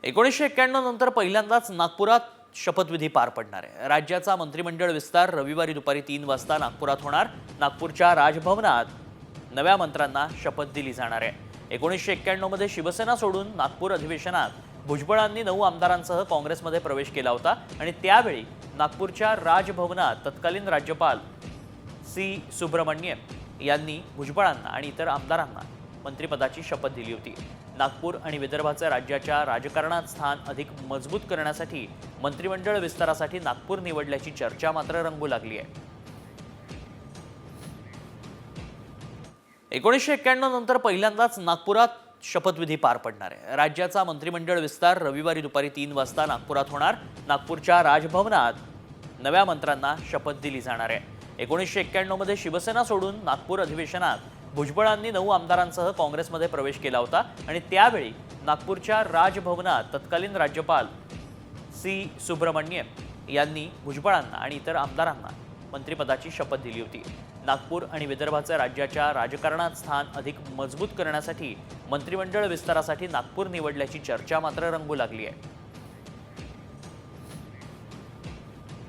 1991 नंतर पहिल्यांदाच नागपुरात शपथविधी पार पडणार आहे। राज्याचा मंत्रिमंडळ विस्तार रविवारी दुपारी 3 वाजता नागपुरात होणार। नागपूरच्या राजभवनात नव्या मंत्र्यांना शपथ दिली जाणार आहे। 1991 मध्ये शिवसेना सोडून नागपूर अधिवेशनात भुजबळांनी 9 आमदारांसह काँग्रेसमध्ये प्रवेश केला होता आणि त्यावेळी नागपूरच्या राजभवनात तत्कालीन राज्यपाल सी सुब्रमण्यम यांनी भुजबळांना आणि इतर आमदारांना मंत्रिपदाची शपथ दिली होती। नागपूर आणि विदर्भाचे राज्याच्या राजकारणात स्थान अधिक मजबूत करण्यासाठी मंत्रिमंडळ विस्तारासाठी नागपूर निवडल्याची चर्चा मात्र रंगू लागली आहे। 1991 नंतर पहिल्यांदाच नागपुरात शपथविधी पार पडणार आहे। राज्याचा मंत्रिमंडळ विस्तार रविवारी दुपारी 3 वाजता नागपुरात होणार। नागपूरच्या राजभवनात नव्या मंत्र्यांना शपथ दिली जाणार आहे। 1991 मध्ये शिवसेना सोडून नागपूर अधिवेशनात भुजबळांनी 9 आमदारांसह काँग्रेसमध्ये प्रवेश केला होता आणि त्यावेळी नागपूरच्या राजभवनात तत्कालीन राज्यपाल सी सुब्रमण्यम यांनी भुजबळांना आणि इतर आमदारांना मंत्रिपदाची शपथ दिली होती। नागपूर आणि विदर्भाचे राज्याच्या राजकारणात स्थान अधिक मजबूत करण्यासाठी मंत्रिमंडळ विस्तारासाठी नागपूर निवडल्याची चर्चा मात्र रंगू लागली आहे।